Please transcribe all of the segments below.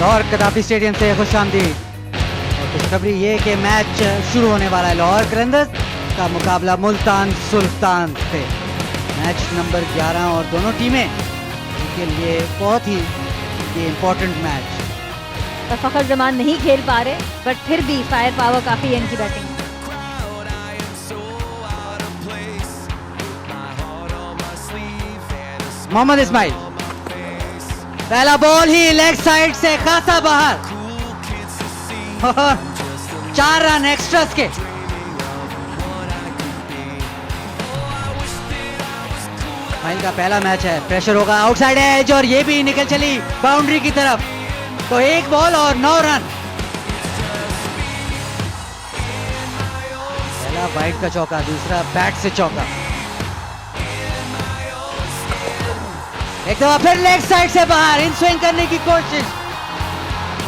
Lahore कदाफी stadium से खुशामदीद। और खुशखबरी ये कि मैच शुरू होने वाला है। लाहौर कलंदर्स का मुकाबला मुल्तान सुल्तान से। मैच नंबर 11 और दोनों टीमें के लिए बहुत ही ये इम्पोर्टेंट मैच। फ़खर जमान नहीं खेल पा रहे, बट फिर भी फायर पावर काफी है इनकी बैटिंग। मोहम्मद इस्माइल, पहला बॉल ही लेग साइड से खासा बाहर और 4 रन एक्स्ट्रास के। इस्माइल का पहला मैच है, प्रेशर होगा, आउटसाइड एज और ये भी निकल चली बाउंड्री की तरफ। तो 1 बॉल और 9 रन। पहला वाइड का चौका, दूसरा बैट से चौका। एक दफा फिर लेग साइड से बाहर इन स्विंग करने की कोशिश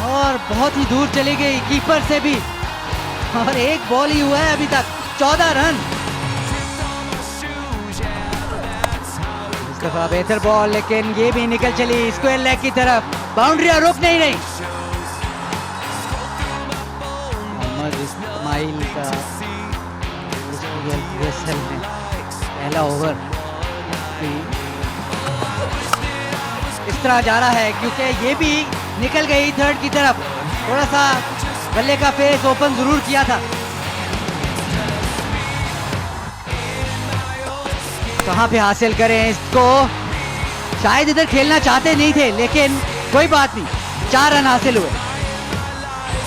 और बहुत ही दूर चली गई कीपर से भी। और 1 बॉल ही हुआ है अभी तक, 14 रन। इस दफा बेहतर बॉल, लेकिन ये भी निकल चली स्क्वायर लेग की तरफ। बाउंड्रियां रुक नहीं रही। मोहम्मद इस्माइल का में पहला ओवर इस तरह जा रहा है क्योंकि ये भी निकल गई थर्ड की तरफ। थोड़ा सा बल्ले का फेस ओपन जरूर किया था। कहां पे हासिल करें इसको, शायद इधर खेलना चाहते नहीं थे, लेकिन कोई बात नहीं, 4 रन हासिल हुए।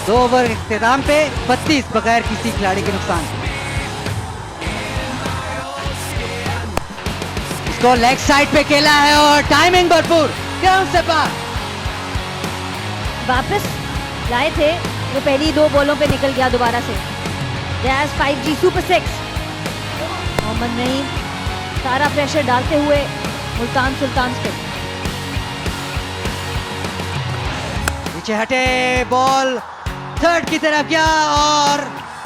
2 ओवर इख्तिताम पे 32 बगैर किसी खिलाड़ी के नुकसान। इसको लेग साइड पे खेला है और टाइमिंग भरपूर, ग्राउंड से पार। वापस लाए थे, वो पहली 2 बॉलों पे निकल गया दोबारा से। Jazz 5G super 6। Mohammad Naeem सारा प्रेशर डालते हुए मुल्तान सुल्तान पे। पीछे हटे, बॉल थर्ड की तरफ गया और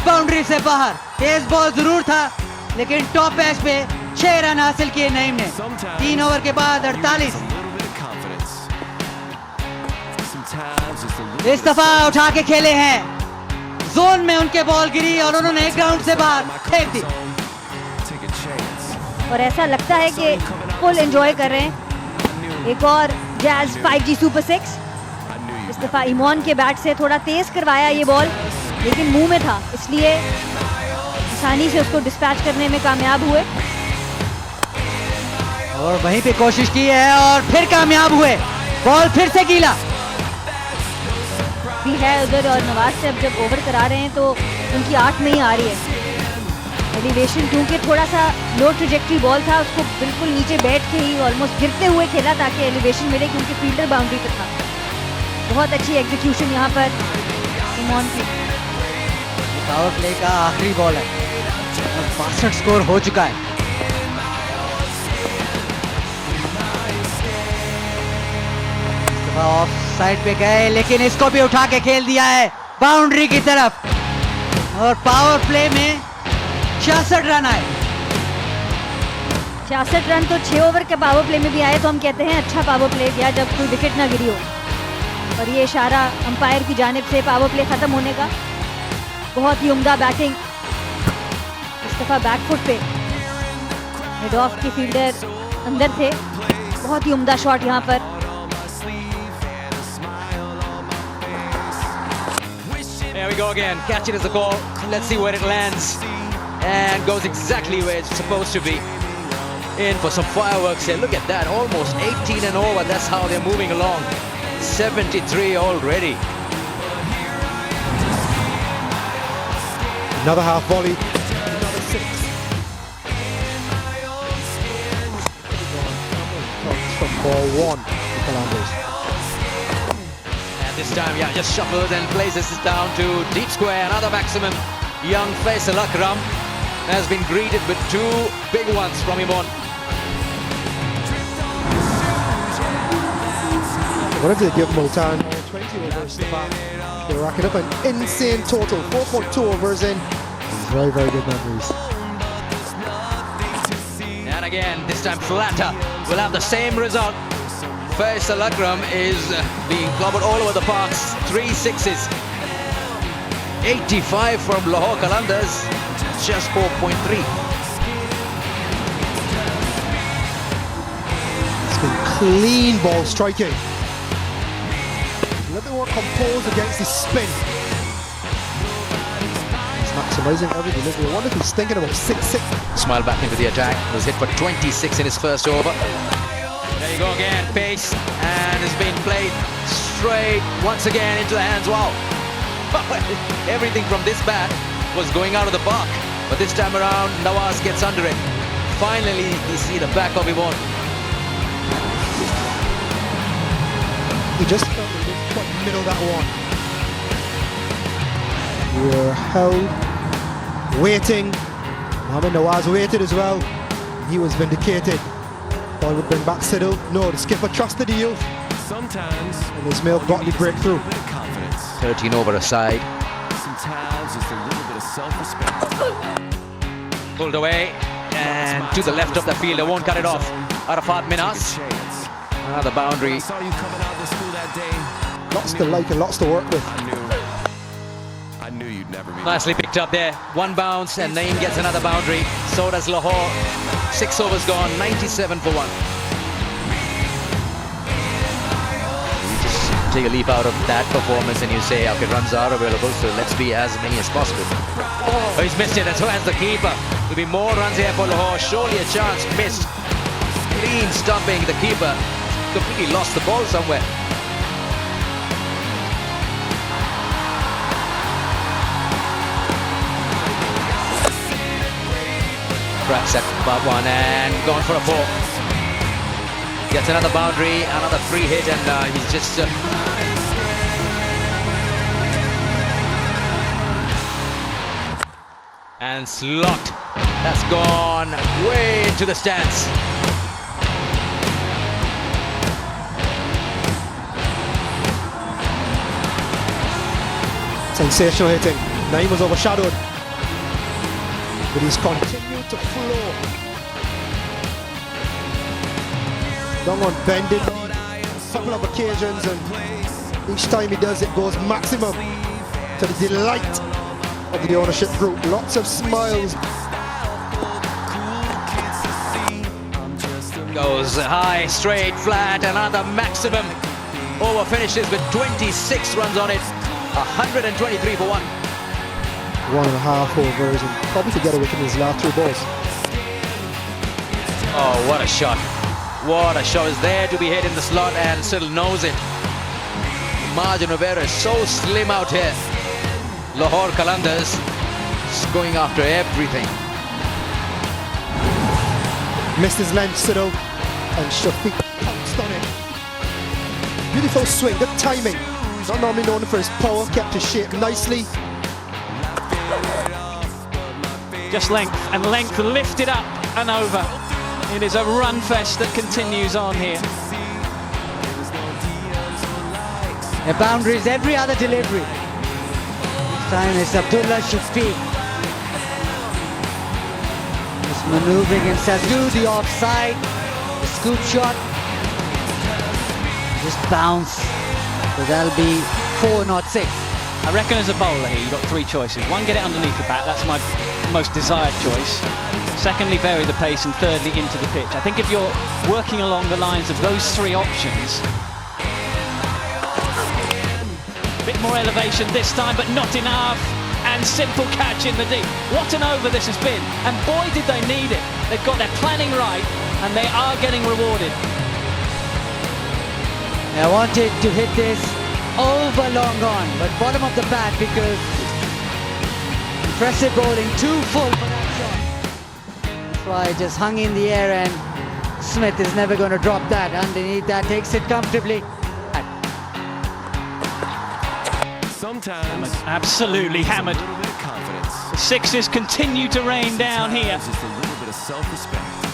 बाउंड्री से बाहर। तेज बॉल जरूर था, लेकिन टॉप एज पे 6 रन हासिल किए नईम ने। 3 ओवर के बाद 48। इस दफा उठा के खेले हैं, जोन में उनके बॉल गिरी और उन्होंने ग्राउंड से बाहर फेंक दी। और ऐसा लगता है कि फुल एंजॉय कर रहे हैं। एक और जैज 5G सुपर 6। इस दफा ईमान के बैट से थोड़ा तेज करवाया ये बॉल, लेकिन मुंह में था, इसलिए आसानी से उसको डिस्पैच करने में कामयाब हुए। और वहीं पे कोशिश की है और फिर कामयाब हुए। बॉल फिर से गीला भी है उधर, और नवाज से अब जब ओवर करा रहे हैं तो उनकी 8 नहीं आ रही है। एलिवेशन क्योंकि थोड़ा सा लो ट्रेजेक्टरी बॉल था, उसको बिल्कुल नीचे बैठ के ही ऑलमोस्ट गिरते हुए खेला ताकि एलिवेशन मिले, क्योंकि फील्डर बाउंड्री पे था। बहुत अच्छी एग्जीक्यूशन यहाँ पर ईमान की। पावर प्ले का आखिरी बॉल है और 62 स्कोर हो चुका है। ऑफ साइड पे गए, लेकिन इसको भी उठा के खेल दिया है बाउंड्री की तरफ। और पावर प्ले में 66 रन आए। 66 रन तो 6 ओवर के पावर प्ले में भी आए, तो हम कहते हैं अच्छा पावर प्ले किया जब कोई विकेट ना गिरी हो। और ये इशारा अंपायर की जानिब से पावर प्ले खत्म होने का। बहुत ही उम्दा बैटिंग, इस दफा बैकफुट पे मिड ऑफ के फील्डर अंदर थे। बहुत ही उम्दा शॉट यहाँ पर। There we go again, catch it as a goal. Let's see where it lands, and goes exactly where it's supposed to be. In for some fireworks here. Look at that, almost 18 and over. That's how they're moving along. 73 already. Another half volley, another 6. From ball 1 for Columbus. This time, yeah, just shuffles and places it down to deep square. Another maximum. Young Faisal Akram has been greeted with 2 big ones from Imon. What if they give Multan 20 overs to bat? They're racking up an insane total. 4.2 overs in. Very, very good memories. And again, this time Flatter will have the same result. Faisal Akram is being clobbered all over the parks. 3 sixes. 85 from Lahore Qalandars. Just 4.3. It's been clean ball striking. A little bit more composed against his spin. He's maximising every delivery. I wonder if he's thinking about 6-6. Smile back into the attack. Was hit for 26 in his first over. There you go again. Pace. And it's been played straight once again into the hands. Wow. Everything from this bat was going out of the park. But this time around, Nawaz gets under it. Finally, you see the back of Yvonne. He just felt the midfoot middle of that one. We were held, waiting. Mohamed Nawaz waited as well. He was vindicated. Thought he would bring back Siddle. No, the skipper trusted the youth. Sometimes, and Ismail got the breakthrough. 13 over a side. Sometimes just a little bit of self-respect. Pulled away and to the left of the field. They won't cut it off. Arafat Minas. Another boundary. I saw you coming out to school that day. Lots to like and lots to work with. I knew you'd never be. Nicely picked up there. One bounce and Naeem gets another boundary. So does Lahore. 6 overs gone. 97 for 1. You just take a leap out of that performance and you say, okay, runs are available, so let's be as many as possible. Oh, he's missed it, and so has the keeper. There'll be more runs here for Lahore. Surely a chance. Missed. Clean stumping. The keeper completely lost the ball somewhere. Cracks at about 1 and gone for a 4. Gets another boundary, another free hit, and he's just and slot. That's gone way into the stands. Sensational hitting. Naeem was overshadowed, but he's continued to flow. Long on bending a couple of occasions, and each time he does it goes maximum to the delight of the ownership group. Lots of smiles. Goes high, straight, flat, another maximum. Over finishes with 26 runs on it. 123 for 1. 1.5 overs, and probably to get away from his last 3 balls. Oh, what a shot. What a shot is there to be hit in the slot, and still knows it. Margin of error is so slim out here. Lahore Qalandars is going after everything. Missed his length, Siddle, and Shafiq pounced on it. Beautiful swing, good timing. Not normally known for his power, kept his shape nicely. Just length and length lifted up and over. It is a run fest that continues on here. A boundaries every other delivery. This time it's Abdullah Shafiq. Just maneuvering himself to the offside. The scoop shot. Just bounce. So that'll be 4, not 6. I reckon as a bowler here, you've got 3 choices. 1, get it underneath the bat. That's my most desired choice. Secondly, vary the pace. And thirdly, into the pitch. I think if you're working along the lines of those 3 options, a bit more elevation this time, but not enough. And simple catch in the deep. What an over this has been. And boy, did they need it. They've got their planning right, and they are getting rewarded. I wanted to hit this over long on, but bottom of the bat because impressive bowling, too full for that shot. That's why it just hung in the air, and Smith is never going to drop that. Underneath that, takes it comfortably. Sometimes, Absolutely hammered. a little bit of confidence. The 6s continue to rain down here. Just a little bit of self-respect.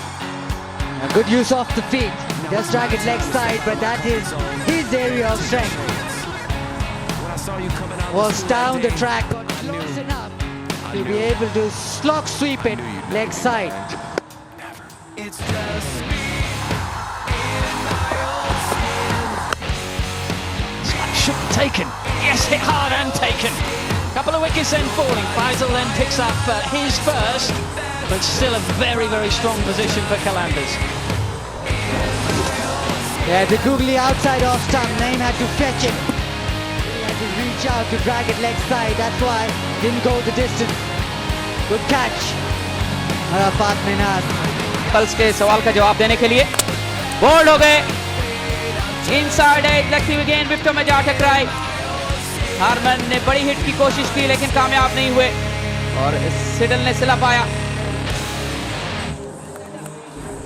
A good use off the feet. Does drag it leg side, but that is his area of strength. When I saw you coming out Was down the track, got close enough to be able to slog sweep it leg side. It's just me in my own taken. Yes, hit hard and taken. Couple of wickets then falling. Faisal then picks up his first, but still a very, very strong position for Qalandars. Yeah, the googly outside off stump. Naeem had to fetch it. He had to reach out to drag it leg side. That's why didn't go the distance. Good catch. Arafat Minhas. Pulse के सवाल का जवाब देने के लिए bold हो गए. Inside as लगती हुई गेंद विकेटों में जा टकराई. हारमन ने बड़ी हिट की कोशिश की लेकिन कामयाब नहीं हुए और सिडल ने सिला पाया.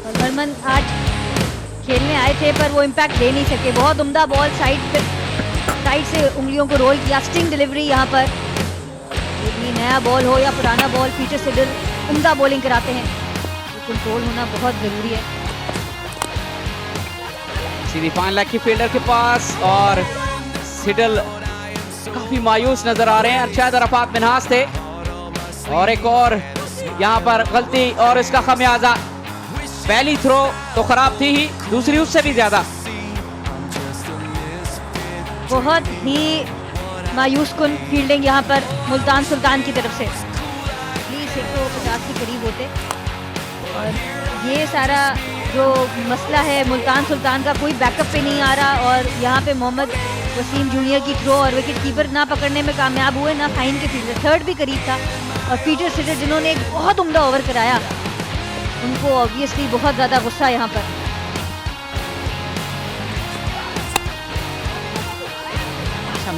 और हरमन आज खेलने आए थे पर वो इम्पैक्ट दे नहीं सके. बहुत उम्दा बॉल साइड से उंगलियों को रोल किया. स्टिंग डिलीवरी यहाँ पर. ये नया बॉल हो या पुराना बॉल, पीटर सिडल उम्दा बॉलिंग कराते हैं. तो कंट्रोल होना बहुत जरूरी है. सीधी फाइन लेग की फील्डर के पास और सिडल काफी मायूस नजर आ रहे हैं. शायद अरफात मिन्हास थे और एक और यहाँ पर गलती और इसका खमियाजा. पहली थ्रो तो खराब थी ही, दूसरी उससे भी ज्यादा. बहुत ही मायूस कुन फील्डिंग यहाँ पर मुल्तान सुल्तान की तरफ से. प्लीज 150 के करीब होते. और ये सारा जो मसला है मुल्तान सुल्तान का, कोई बैकअप पे नहीं आ रहा और यहाँ पे मोहम्मद वसीम जूनियर की थ्रो और विकेट कीपर ना पकड़ने में कामयाब हुए, ना फाइन के फील्डर. थर्ड भी करीब था और पीटर सिडल जिन्होंने एक बहुत उम्दा ओवर कराया, उनको ऑब्वियसली बहुत ज़्यादा गुस्सा यहाँ पर.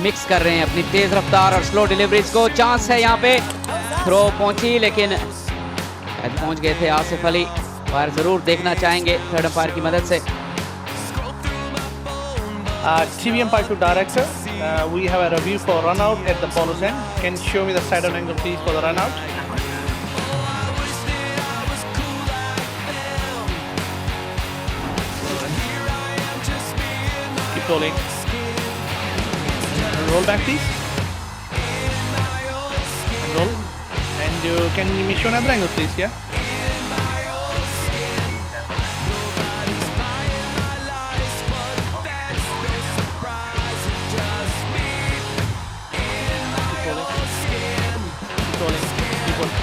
मिक्स कर रहे हैं अपनी तेज रफ्तार और स्लो डिलीवरीज को. चांस है यहाँ पे. थ्रो पहुंची लेकिन पहुंच गए थे आसिफ अली. फायर जरूर देखना चाहेंगे थर्ड अंपायर की मदद से. TV umpire to director, we have a review for run out at the bowler's end. Can you show me the side on angle please for the run out? Keep rolling. Roll back please. And roll. And you can give me show another angle please, yeah?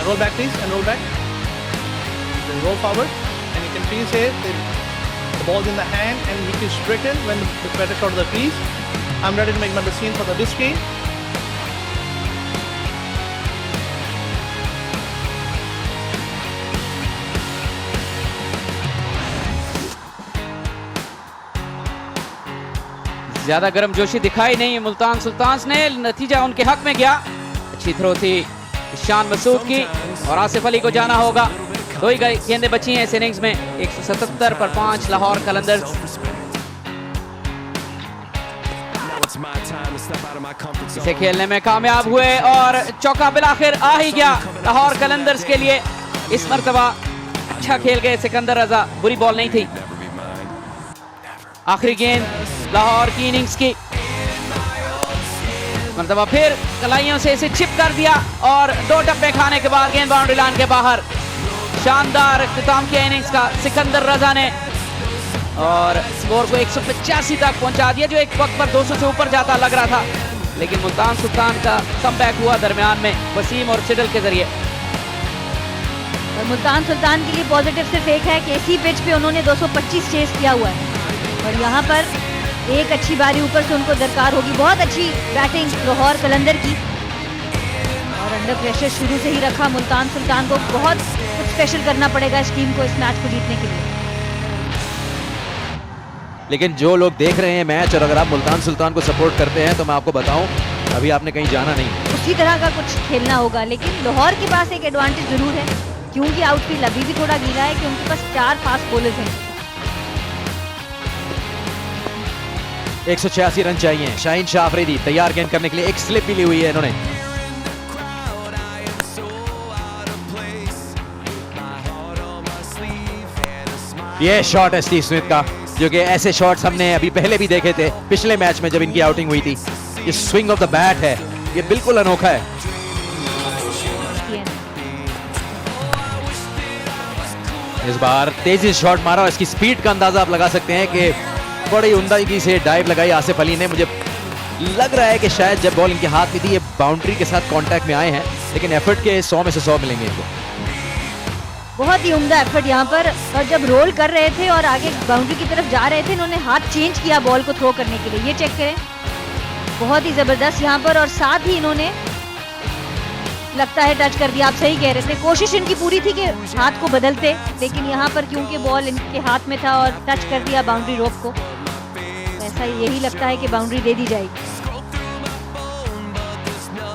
Roll back please and roll back. Then roll forward and you can please say the ball's in the hand and wicket is stricken when the batter shot of the crease. I'm ready to make my scene for the disc game. ज्यादा गर्मजोशी दिखाई नहीं मुल्तान सुल्तान ने. नतीजा उनके हक में गया. अच्छी थ्रो थी शान मसूद की और आसिफ अली को जाना होगा. दो ही गेंदें बची हैं इस इनिंग्स में. 177 पर 5 लाहौर कलंदर्स. इसे खेलने में कामयाब हुए और चौका बिलाखिर आ ही गया लाहौर कलंदर्स के लिए. इस मर्तबा अच्छा खेल गए सिकंदर रजा. बुरी बॉल नहीं थी. आखिरी गेंद लाहौर की इनिंग्स की. मर्तबा फिर कलाइयों से इसे चिप कर दिया और 2 टप्पे खाने के बाद गेंद बाउंड्री लाइन के बाहर. शानदार इख्तिताम किया इनिंग्स का सिकंदर रजा ने और स्कोर को 185 तक पहुंचा दिया, जो एक वक्त पर 200 से ऊपर जाता लग रहा था. लेकिन मुल्तान सुल्तान का कमबैक हुआ दरमियान में वसीम और सिडल के जरिए. और मुल्तान सुल्तान के लिए पॉजिटिव सिर्फ एक है कि इसी पिच पे उन्होंने 225 चेस किया हुआ है और यहाँ पर एक अच्छी बारी ऊपर से उनको दरकार होगी. बहुत अच्छी बैटिंग लाहौर कलंदर की और अंडर प्रेशर शुरू से ही रखा मुल्तान सुल्तान को. बहुत कुछ स्पेशल करना पड़ेगा इस टीम को इस मैच को जीतने के लिए. लेकिन जो लोग देख रहे हैं मैच और अगर आप मुल्तान सुल्तान को सपोर्ट करते हैं तो मैं आपको बताऊं अभी आपने कहीं जाना नहीं. उसी तरह का कुछ खेलना होगा. लेकिन लाहौर के पास एक एडवांटेज जरूर है क्योंकि आउटफील्ड अभी भी थोड़ा गीला है कि उनके पास 4 फास्ट बॉलर्स हैं. 186 रन चाहिए. शाहीन शाह अफरीदी तैयार गेंद करने के लिए. एक स्लिप भी ली हुई है इन्होंने. ये शॉट है स्टीव स्मिथ का, जो कि ऐसे शॉट्स हमने अभी पहले भी देखे थे पिछले मैच में जब इनकी आउटिंग हुई थी. ये स्विंग ऑफ द बैट है, ये बिल्कुल अनोखा है. इस बार तेजी से शॉट मारा और इसकी स्पीड का अंदाजा आप लगा सकते हैं कि बड़ी उम्दगी से डाइव लगाई आसिफ अली ने. मुझे लग रहा है कि शायद जब बॉल इनके हाथ में थी ये बाउंड्री के साथ कांटेक्ट में आए हैं, लेकिन एफर्ट के 100 में से 100 मिलेंगे इनको। बहुत ही उम्दा एफर्ट यहाँ पर, और जब रोल कर रहे थे और आगे बाउंड्री की तरफ जा रहे थे, इन्होंने हाथ चेंज किया बॉल को थ्रो करने के लिए। ये चेक करें, बहुत ही जबरदस्त यहाँ पर, और साथ ही इन्होंने लगता है टच कर दिया। आप सही कह रहे थे, कोशिश इनकी पूरी थी कि हाथ को बदलते, लेकिन यहाँ पर क्योंकि बॉल इनके हाथ में था और टच कर दिया बाउंड्री रोप को, ऐसा यही लगता है कि बाउंड्री दे दी जाएगी।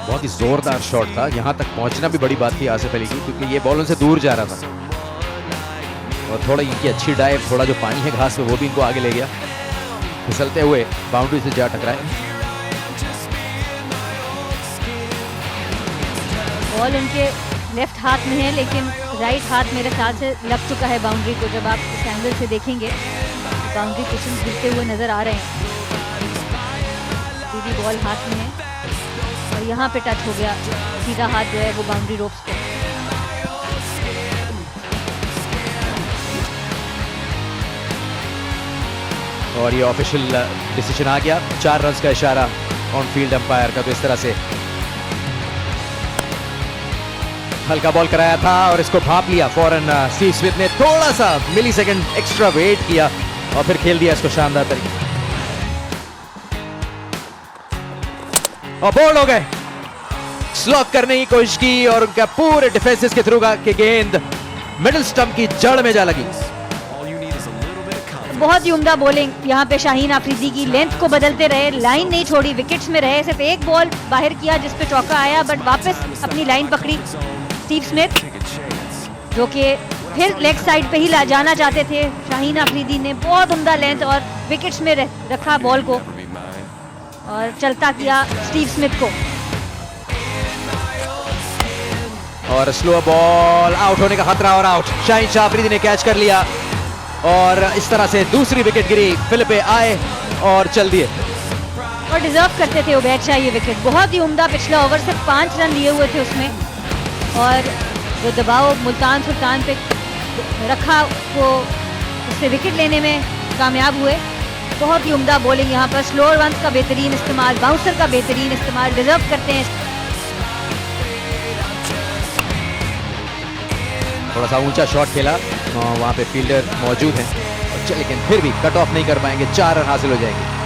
बहुत ही जोरदार शॉट था, यहाँ तक पहुंचना भी बड़ी बात थी आसिफ अली की, क्योंकि ये बॉल उनसे दूर जा रहा था और थोड़ा इनकी अच्छी डाइव, थोड़ा जो पानी है घास में वो भी इनको आगे ले गया, फिसलते हुए बाउंड्री से जा टकराए। बॉल उनके लेफ्ट हाथ में है, लेकिन राइट हाथ मेरे ख्याल से लग चुका है बाउंड्री को। जब आप इस एंगल से देखेंगे बाउंड्री कुशन गिरते हुए नजर आ रहे हैं। सीधी बॉल हाथ में है और यहाँ पे टच हो गया, सीधा हाथ जो है वो बाउंड्री रोप्स पे। और ये ऑफिशियल डिसीजन आ गया, 4 रन का इशारा ऑन फील्ड अंपायर का। तो इस तरह से हल्का बॉल कराया था और इसको भाप लिया फौरन स्टीव स्मिथ ने, थोड़ा सा मिली सेकेंड एक्स्ट्रा वेट किया और फिर खेल दिया इसको शानदार तरीके। और बोल्ड हो गए, स्लॉक करने की कोशिश की और उनका पूरे डिफेंसेस के थ्रू का के गेंद मिडिल स्टंप की जड़ में जा लगी। बहुत ही उम्दा बॉलिंग यहाँ पे शाहीन आफरीदी की, लेंथ को बदलते रहे, लाइन नहीं छोड़ी, विकेट्स में रहे। सिर्फ एक बॉल बाहर किया जिसपे चौका आया, बट वापस अपनी लाइन पकड़ी स्टीव स्मिथ, जो कि फिर लेग साइड पे ही जाना चाहते थे। शाहीन आफरीदी ने बहुत उम्दा लेंथ और विकेट्स में रखा बॉल को और चलता किया स्टीव स्मिथ को। और स्लो बॉल, आउट होने का खतरा और आउट। शाहीन आफरीदी ने कैच कर लिया और इस तरह से दूसरी विकेट गिरी। फिलिपे आए और चल दिए और डिजर्व करते थे उबैद शाह ये विकेट। बहुत ही उम्दा पिछला ओवर से 5 रन लिए हुए थे उसमें, और जो दबाव मुल्तान सुल्तान पे रखा वो उससे विकेट लेने में कामयाब हुए। बहुत ही उम्दा बॉलिंग यहाँ पर, स्लोअर वंस का बेहतरीन इस्तेमाल, बाउंसर का बेहतरीन इस्तेमाल, डिजर्व करते हैं। थोड़ा सा ऊंचा शॉट खेला, वहां पे फील्डर मौजूद हैं, लेकिन फिर भी कट ऑफ नहीं कर पाएंगे, 4 रन हासिल हो जाएंगे।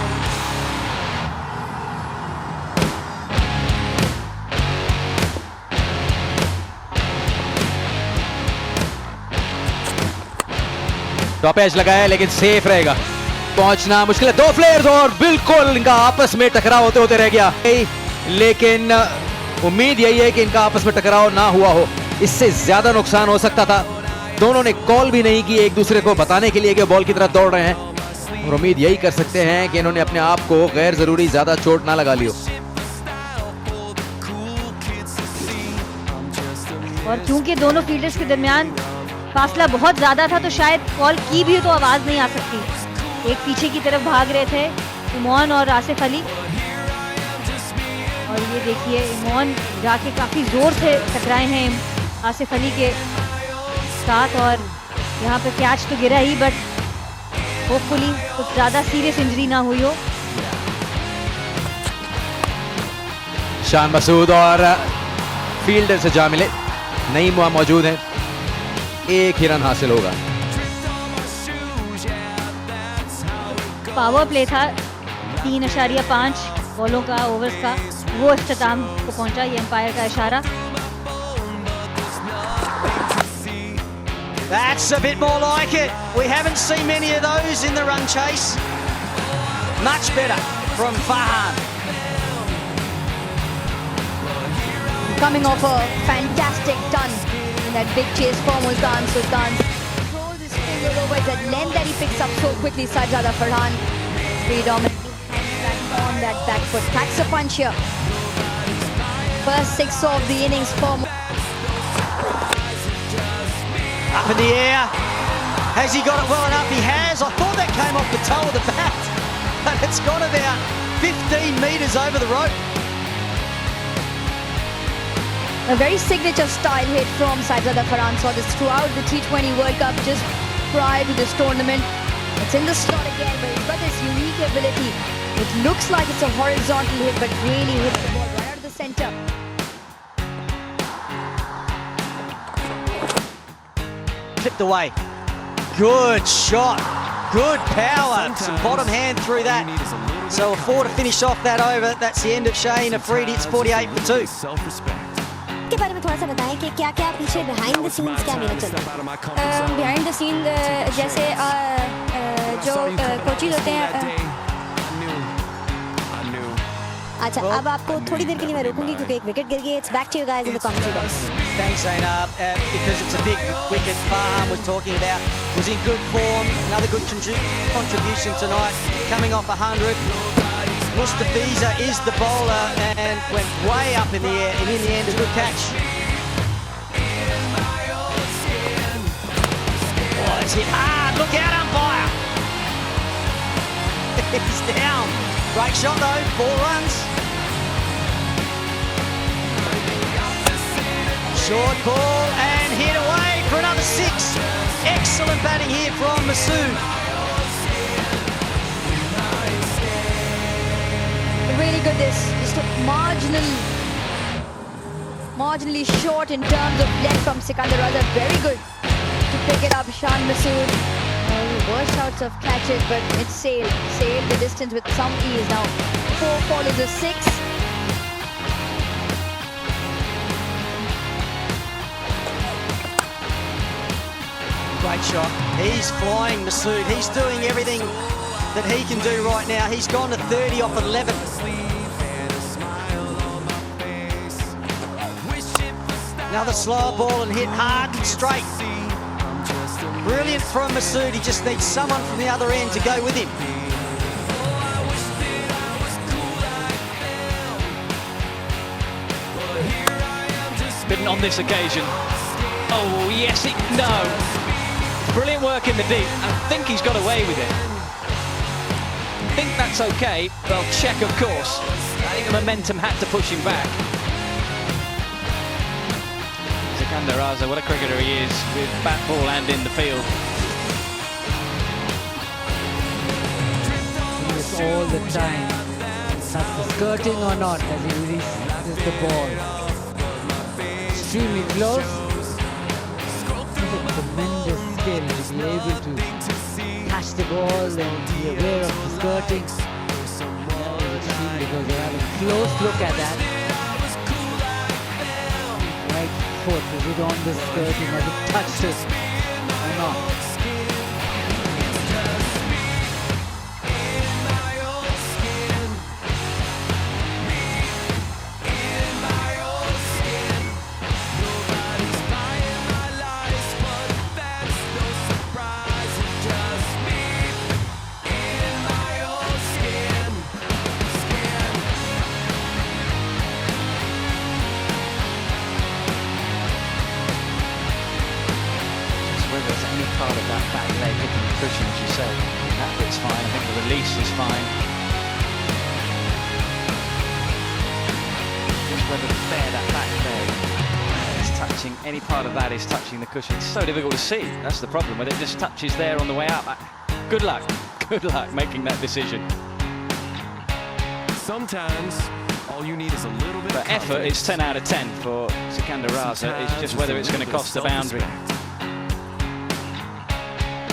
टॉप एज लगाया लेकिन सेफ रहेगा, पहुंचना मुश्किल है। 2 प्लेयर्स और बिल्कुल इनका आपस में टकराव होते होते रह गया, लेकिन उम्मीद यही है कि इनका आपस में टकराव ना हुआ हो, इससे ज्यादा नुकसान हो सकता था। दोनों ने कॉल भी नहीं की एक दूसरे को बताने के लिए कि बॉल की तरफ दौड़ रहे हैं, और उम्मीद यही कर सकते हैं कि इन्होंने अपने आप को गैर जरूरी ज्यादा चोट ना लगा ली हो। और क्योंकि दोनों फील्डर्स के दरमियान फासला बहुत ज्यादा था, तो शायद कॉल की भी तो आवाज नहीं आ सकती। एक पीछे की तरफ भाग रहे थे इमोन और आसिफ अली, और ये देखिए इमोन जाके काफी जोर से टकराए हैं आसिफ अली के साथ, और यहाँ पे कैच तो गिरा ही, बट होपफुली कुछ ज्यादा सीरियस इंजरी ना हुई हो। शान मसूद और फील्डर से जा मिले, नईम वहां मौजूद हैं, 1 ही रन हासिल होगा। पावर प्ले था 3.5 बॉलों का, ओवर्स का, वो इख्तिताम को पहुंचा, ये एम्पायर का इशारा। That's a bit more like it. We haven't seen many of those in the run chase. Much better from Farhan. Coming off a fantastic ton in that big chase for Multan Sultan. Throws his finger over that length that he picks up so quickly. Sajjada Farhan predominantly hangs back on that back foot. Packs a punch here. First 6 of the innings for Up in the air. Has he got it well enough? He has. I thought that came off the toe of the bat. But it's gone about 15 metres over the rope. a very signature style hit from Sajjada Farhan. Saw this throughout the T20 World Cup just prior to this tournament. It's in the slot again, but he's got this unique ability It looks like it's a horizontal hit, but really hit the ball right out of the center. Clipped away. Good shot. Good power. Some bottom hand through that. So a 4 to finish off that over. That's the end of Shane. Afridi, it's 48 for 2. के बारे में थोड़ा सा बताएं कि क्या क्या पीछे बिहाइंड द सीन्स क्या मेरा चल रहा है बिहाइंड द सीन जैसे जो कोचेज होते हैं अच्छा अब आपको थोड़ी देर के लिए मैं रोकूंगी क्योंकि एक विकेट गिर गई it's back to you guys in the commentary box Thanks, Zainab. Because it's a big wicket, Farhan was talking about, was in good form, another good contribution tonight, coming off 100. Mustafiza is the bowler and went way up in the air, and in the end, a good catch. Oh, it's hit hard. Look out, umpire. He's down. Great shot, though. 4 runs. Short ball and hit away for another 6. Excellent batting here from Masood. Really good this. Just a marginally short in terms of length from Sikandar Raza. Very good to pick it up, Shan Masood. Worst outs of catches, but it sailed the distance with some ease. Now 4 follows a 6. Great shot. He's flying, Masood. He's doing everything that he can do right now. He's gone to 30 off 11. Another slow ball and hit hard and straight. Brilliant from Masood. He just needs someone from the other end to go with him. Bidden on this occasion. Oh, yes, no. Brilliant work in the deep. I think he's got away with it. I think that's okay. They'll check, of course. I think the momentum had to push him back. Sikandar Raza, what a cricketer he is, with bat, ball and in the field. It's all the time. Touch the skirting or not, as he releases the ball. Extremely close. It's a tremendous skill to be able to catch the ball and be aware of the skirting. That was extremely good. We'll have a close look at that. Right foot, is it on the skirting? Has it touched it or not? Whether there's any part of that back leg hitting the cushion, as you said, that bit's fine. I think the release is fine. Just whether that back leg is touching, any part of that is touching the cushion. It's so difficult to see. That's the problem, whether it just touches there on the way up. Good luck making that decision. Sometimes all you need is a little bit But of effort, it's 10 out of 10 for Sikandar Raza. It's just whether it's going to cost the boundary.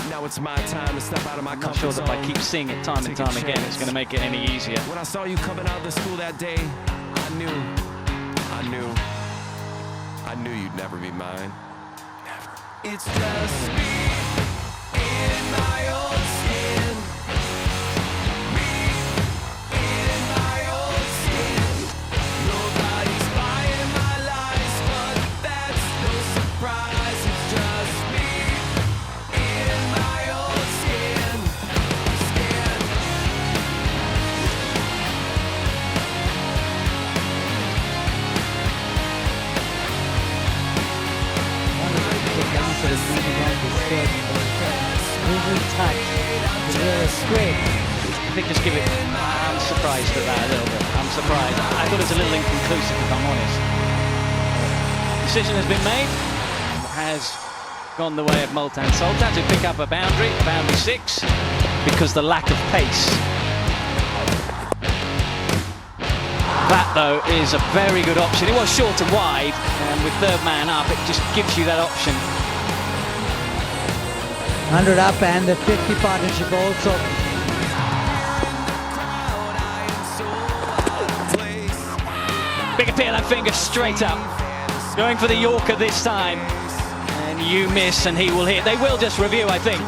Now it's my time to step out of my I'm not comfort sure that by zone. keep seeing it time and Take a time again, chance. it's going to make it any easier. When I saw you coming out of the school that day, I knew you'd never be mine. Never. It's just me in my own skin. Me in my own skin. Nobody's buying my lies, but that's no surprise. It's just me in my own skin. Touch. Straight. I think just give it. I'm surprised at that a little bit. I'm surprised. I thought it was a little inconclusive, if I'm honest. Decision has been made. Has gone the way of Multan Sultan to pick up a boundary 6, because the lack of pace That, though, is a very good option. It was short and wide, and with third man up, it just gives you that option. 100 up and the 50 partnership also. Big appeal and finger straight up. Going for the Yorker this time. And you miss and he will hit. They will just review, I think.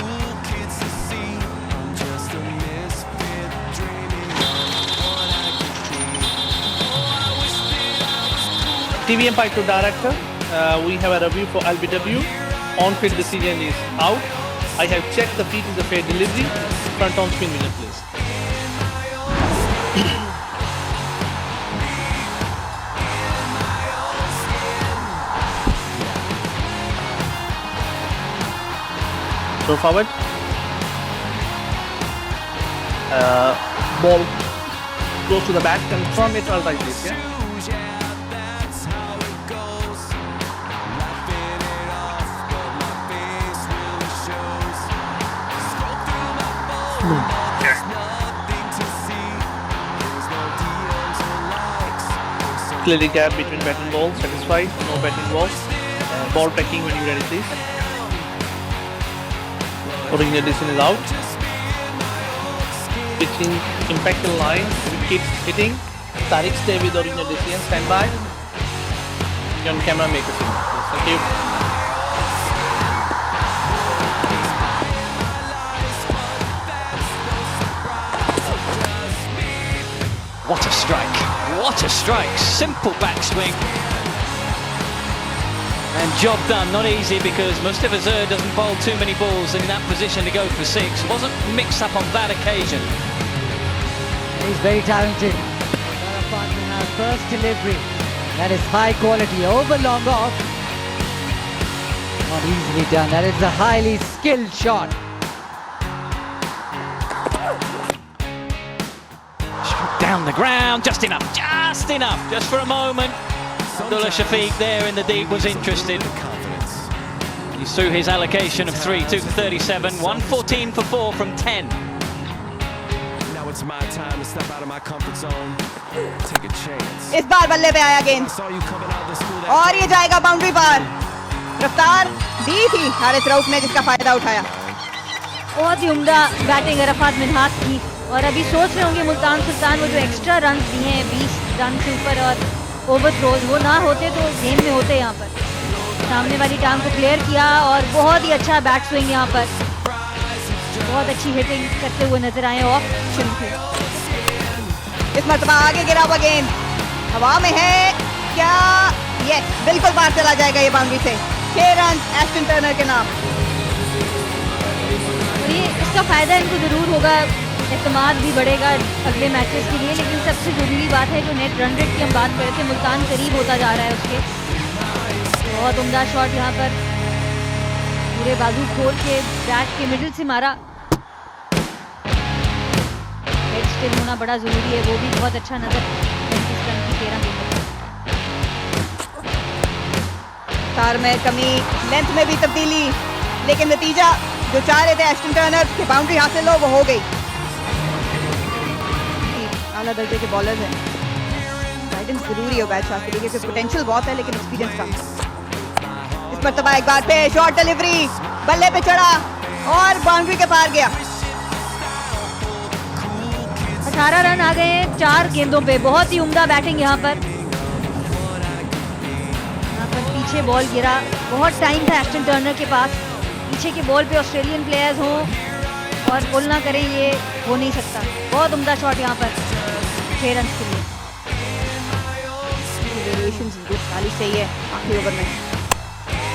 TV Empire to director, we have a review for LBW. On-field decision is out. I have checked the feet is a fair delivery. Front on spin winner, please. Throw forward. Ball close to the bat. Confirm it all right, please. Yeah. Clearly gap between bat and ball, satisfied, no bat involved. Ball tracking when you're ready, please. Original decision is out. Pitching impact line, wickets hitting. Tariq stay with original decision, stand by. On camera make a signal, please. Thank you. What a strike. What a strike. Simple backswing. And job done. Not easy because Mustafa Zir doesn't bowl too many balls in that position to go for 6. Wasn't mixed up on that occasion. He's very talented. Arafat Minhas first delivery. That is high quality. Over long off. Not easily done. That is a highly skilled shot. Down the ground, just enough, just for a moment. Abdullah Shafiq there in the deep was interested. He's through his allocation of 3, 2 for 37, 114 for 4 from 10. Now it's my time to step out of my comfort zone. Take a chance. इस बार बल्ले पे आया गेंद और ये जाएगा boundary पर। रफ्तार दी थी हारिस रऊफ ने जिसका फायदा उठाया। बहुत ही उम्दा बैटिंग अरफात मिन्हास की। और अभी सोच रहे होंगे मुल्तान सुल्तान वो जो एक्स्ट्रा रन दिए हैं 20 रन से ऊपर और ओवर थ्रोज वो ना होते तो गेम में होते यहाँ पर। सामने वाली टांग को क्लियर किया और बहुत ही अच्छा बैट स्विंग यहाँ पर। बहुत अच्छी हिटिंग करते हुए नजर आए ऑफ स्पिन थे। इस मरतबा आगे गिरा हुआ गेंद हवा में है क्या? यस, बिल्कुल बाहर चला जाएगा ये बाउंड्री से। 6 रन एस्टन टर्नर के नाम। ये इसका फायदा इनको जरूर होगा, एतमाद भी बढ़ेगा अगले मैचेस के लिए। लेकिन सबसे ज़रूरी बात है जो नेट रन रेट की हम बात कर रहे थे, मुल्तान करीब होता जा रहा है उसके। बहुत उम्दा शॉट यहाँ पर पूरे बाजू खोल के बैट के मिडिल से मारा। हेड स्टिल होना बड़ा ज़रूरी है, वो भी बहुत अच्छा नजर 35 रन की 13 गेंदों पर। तार में कमी, लेंथ में भी तब्दीली, लेकिन नतीजा जो चाह रहे थे एस्टन टर्नर की बाउंड्री हासिल हो वो हो गई। आला दर्जे के बॉलर हैं, गाइडेंस जरूरी हो बैट शॉट के लिए क्योंकि पोटेंशियल बहुत है लेकिन एक्सपीरियंस कम। इस मरतबा एक बार पे शॉर्ट डिलीवरी, बल्ले पे चढ़ा और बाउंड्री के पार गया। 18 रन आ गए हैं 4 गेंदों पे। बहुत ही उम्दा बैटिंग यहाँ पर। पीछे बॉल गिरा, बहुत टाइम था एस्टन टर्नर के पास। पीछे के बॉल पे ऑस्ट्रेलियन प्लेयर्स हों और बोल ना करें, ये हो नहीं सकता। बहुत उम्दा शॉट यहाँ पर 6 रन के लिए। सही है आखिरी ओवर में।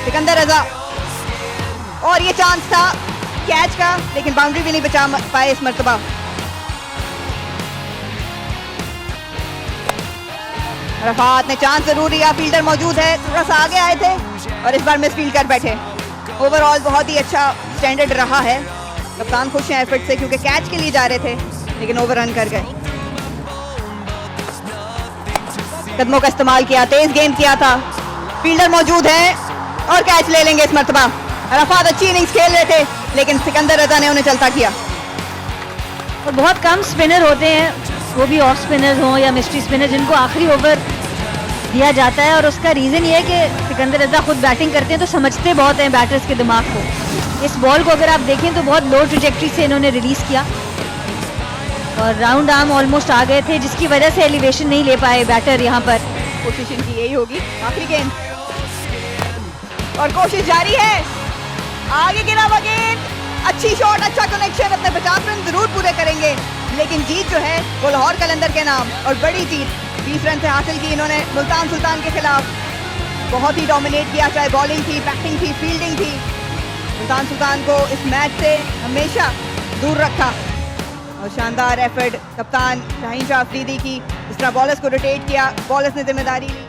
सिकंदर रजा और ये चांस था कैच का लेकिन बाउंड्री भी नहीं बचा पाए इस मरतबा। रफात ने चांस जरूर लिया, फील्डर मौजूद है, थोड़ा सा आगे आए थे और इस बार मिस फील्ड कर बैठे। ओवरऑल बहुत ही अच्छा स्टैंडर्ड रहा है। कप्तान खुश हैं एफर्ट से क्योंकि कैच के लिए जा रहे थे लेकिन ओवर रन कर गए। कदमों का इस्तेमाल किया, तेज गेंद किया था, फील्डर मौजूद है और कैच ले लेंगे इस मरतबा। रफात अच्छी इनिंग्स खेल रहे थे लेकिन सिकंदर रजा ने उन्हें चलता किया। और बहुत कम स्पिनर होते हैं वो भी ऑफ स्पिनर्स हों या मिस्ट्री स्पिनर, जिनको आखिरी ओवर दिया जाता है। और उसका रीज़न ये है कि सिकंदर रजा खुद बैटिंग करते हैं तो समझते बहुत हैं बैटर्स के दिमाग को। इस बॉल को अगर आप देखें तो बहुत लो ट्रजेक्टरी से इन्होंने रिलीज़ किया और राउंड आर्म ऑलमोस्ट आ गए थे, जिसकी वजह से एलिवेशन नहीं ले पाए बैटर यहाँ पर। कोशिश इनकी यही होगी, आखिरी गेंद और कोशिश जारी है, आगे गिरा हुआ गेंद, अच्छी शॉट, अच्छा कनेक्शन, अपने 50 रन जरूर पूरे करेंगे, लेकिन जीत जो है वो लाहौर कलंदर के नाम और बड़ी जीत 20 रन से हासिल की इन्होंने मुल्तान सुल्तान के खिलाफ। बहुत ही डोमिनेट किया, चाहे बॉलिंग थी, बैटिंग थी, फील्डिंग थी। मुल्तान सुल्तान को इस मैच से हमेशा दूर रखा और शानदार एफर्ट कप्तान शाहीन शाह अफरीदी की, इस तरह बॉलर्स को रोटेट किया, बॉलर्स ने जिम्मेदारी ली।